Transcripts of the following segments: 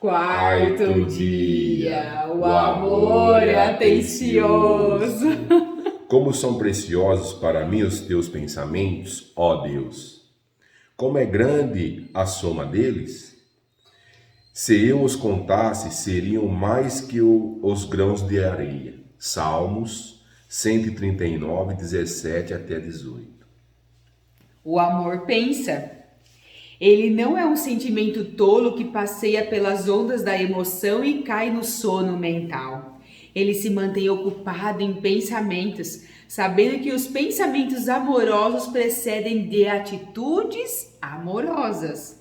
Quarto dia, o amor é atencioso. Como são preciosos para mim os teus pensamentos, ó Deus! Como é grande a soma deles? Se eu os contasse, seriam mais que os grãos de areia. Salmos 139, 17 até 18. O amor pensa. Ele não é um sentimento tolo que passeia pelas ondas da emoção e cai no sono mental. Ele se mantém ocupado em pensamentos, sabendo que os pensamentos amorosos precedem de atitudes amorosas.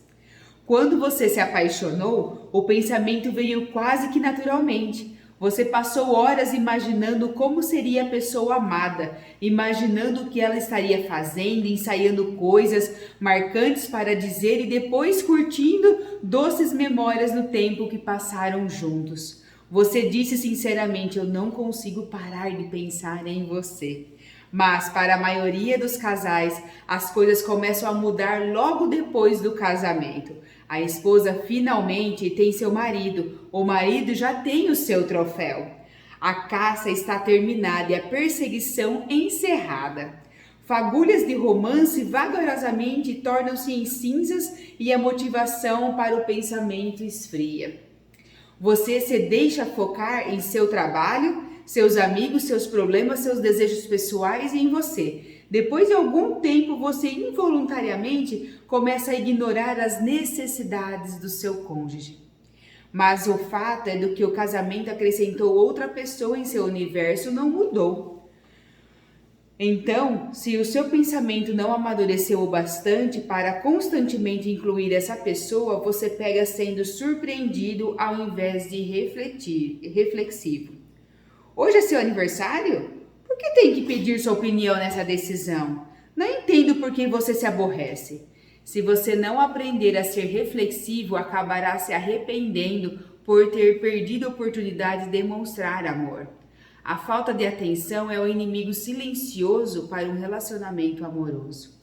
Quando você se apaixonou, o pensamento veio quase que naturalmente. Você passou horas imaginando como seria a pessoa amada, imaginando o que ela estaria fazendo, ensaiando coisas marcantes para dizer e depois curtindo doces memórias do tempo que passaram juntos. Você disse sinceramente: eu não consigo parar de pensar em você. Mas para a maioria dos casais, as coisas começam a mudar logo depois do casamento. A esposa finalmente tem seu marido, o marido já tem o seu troféu. A caça está terminada e a perseguição encerrada. Fagulhas de romance vagarosamente tornam-se em cinzas e a motivação para o pensamento esfria. Você se deixa focar em seu trabalho, seus amigos, seus problemas, seus desejos pessoais e em você. Depois de algum tempo, você involuntariamente começa a ignorar as necessidades do seu cônjuge. Mas o fato é do que o casamento acrescentou outra pessoa em seu universo, não mudou. Então, se o seu pensamento não amadureceu o bastante para constantemente incluir essa pessoa, você pega sendo surpreendido ao invés de reflexivo. Hoje é seu aniversário? Por que tem que pedir sua opinião nessa decisão? Não entendo por que você se aborrece. Se você não aprender a ser reflexivo, acabará se arrependendo por ter perdido a oportunidade de demonstrar amor. A falta de atenção é o inimigo silencioso para um relacionamento amoroso.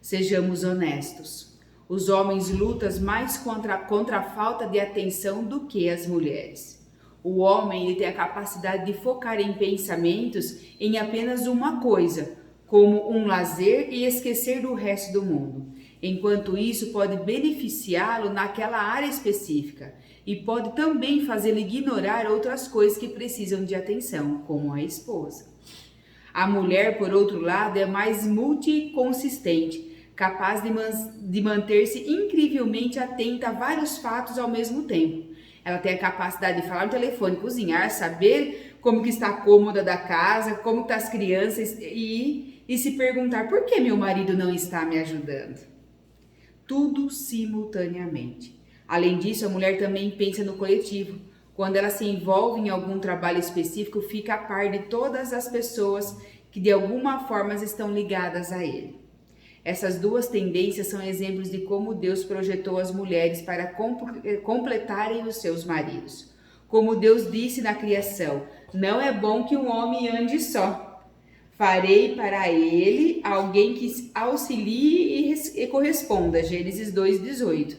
Sejamos honestos. Os homens lutam mais contra a falta de atenção do que as mulheres. O homem ele tem a capacidade de focar em pensamentos em apenas uma coisa, como um lazer e esquecer do resto do mundo. Enquanto isso pode beneficiá-lo naquela área específica e pode também fazê-lo ignorar outras coisas que precisam de atenção, como a esposa. A mulher, por outro lado, é mais multiconsistente, capaz de manter-se incrivelmente atenta a vários fatos ao mesmo tempo. Ela tem a capacidade de falar no telefone, cozinhar, saber como que está a cômoda da casa, como estão as crianças e se perguntar: por que meu marido não está me ajudando? Tudo simultaneamente. Além disso, a mulher também pensa no coletivo. Quando ela se envolve em algum trabalho específico, fica a par de todas as pessoas que de alguma forma estão ligadas a ele. Essas duas tendências são exemplos de como Deus projetou as mulheres para completarem os seus maridos. Como Deus disse na criação: não é bom que um homem ande só. Farei para ele alguém que auxilie e corresponda. Gênesis 2:18.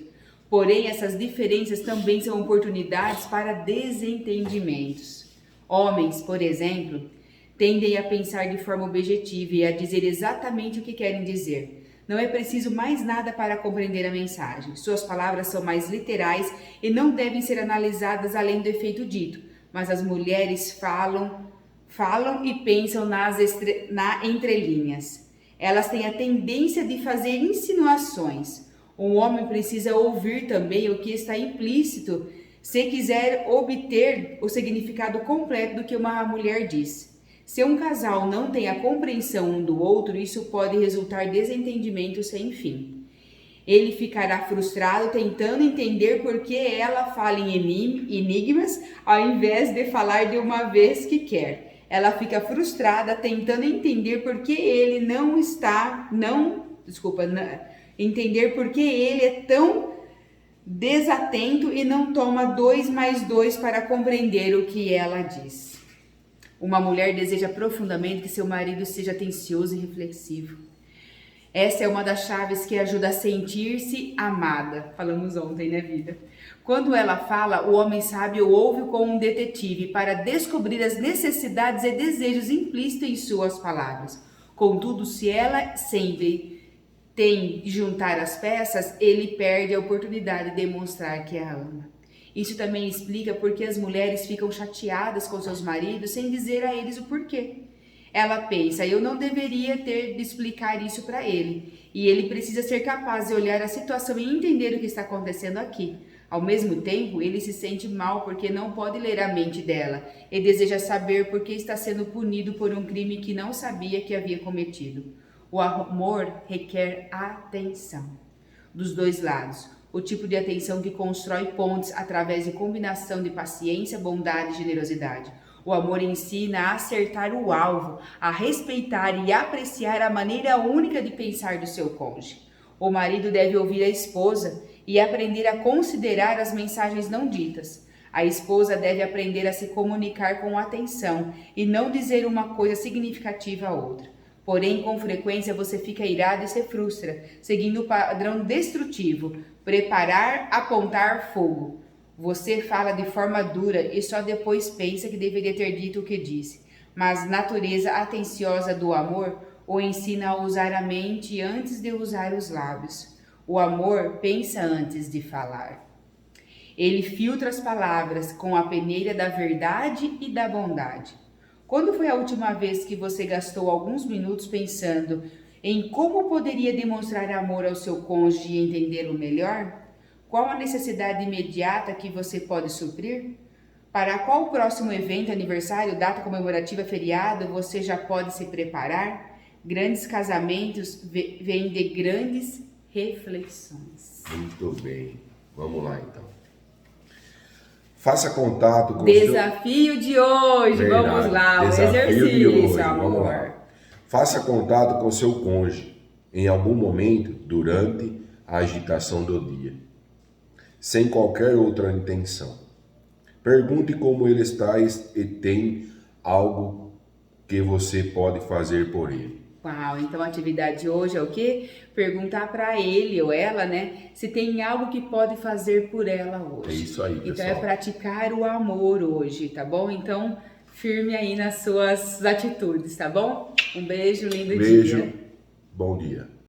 Porém, essas diferenças também são oportunidades para desentendimentos. Homens, por exemplo, tendem a pensar de forma objetiva e a dizer exatamente o que querem dizer. Não é preciso mais nada para compreender a mensagem. Suas palavras são mais literais e não devem ser analisadas além do efeito dito. Mas as mulheres falam e pensam na entrelinhas. Elas têm a tendência de fazer insinuações. Um homem precisa ouvir também o que está implícito se quiser obter o significado completo do que uma mulher diz. Se um casal não tem a compreensão um do outro, isso pode resultar em desentendimento sem fim. Ele ficará frustrado tentando entender por que ela fala em enigmas ao invés de falar de uma vez que quer. Ela fica frustrada tentando entender por que ele entender por que ele é tão desatento e não toma 2 mais 2 para compreender o que ela diz. Uma mulher deseja profundamente que seu marido seja atencioso e reflexivo. Essa é uma das chaves que ajuda a sentir-se amada. Falamos ontem, né, vida? Quando ela fala, o homem sábio ouve como um detetive para descobrir as necessidades e desejos implícitos em suas palavras. Contudo, se ela sempre tem de juntar as peças, ele perde a oportunidade de demonstrar que a ama. Isso também explica porque as mulheres ficam chateadas com seus maridos sem dizer a eles o porquê. Ela pensa, eu não deveria ter de explicar isso para ele. E ele precisa ser capaz de olhar a situação e entender o que está acontecendo aqui. Ao mesmo tempo, ele se sente mal porque não pode ler a mente dela e deseja saber por que está sendo punido por um crime que não sabia que havia cometido. O amor requer atenção dos dois lados. O tipo de atenção que constrói pontes através de combinação de paciência, bondade e generosidade. O amor ensina a acertar o alvo, a respeitar e apreciar a maneira única de pensar do seu cônjuge. O marido deve ouvir a esposa e aprender a considerar as mensagens não ditas. A esposa deve aprender a se comunicar com atenção e não dizer uma coisa significativa a outra. Porém, com frequência você fica irado e se frustra, seguindo o padrão destrutivo, preparar, apontar fogo. Você fala de forma dura e só depois pensa que deveria ter dito o que disse. Mas a natureza atenciosa do amor o ensina a usar a mente antes de usar os lábios. O amor pensa antes de falar. Ele filtra as palavras com a peneira da verdade e da bondade. Quando foi a última vez que você gastou alguns minutos pensando em como poderia demonstrar amor ao seu cônjuge e entendê-lo melhor? Qual a necessidade imediata que você pode suprir? Para qual próximo evento, aniversário, data comemorativa, feriado, você já pode se preparar? Grandes casamentos vêm de grandes reflexões. Muito bem. Vamos lá, então. Faça contato com Desafio de hoje. Verdade. Vamos lá, o Desafio exercício, de hoje. amor. Vamos lá. Faça contato com seu cônjuge em algum momento durante a agitação do dia, sem qualquer outra intenção. Pergunte como ele está e tem algo que você pode fazer por ele. Uau, então a atividade de hoje é o quê? Perguntar para ele ou ela, né, se tem algo que pode fazer por ela hoje. É isso aí, pessoal. Então é praticar o amor hoje, tá bom? Então firme aí nas suas atitudes, tá bom? Um beijo, lindo dia. Beijo, bom dia.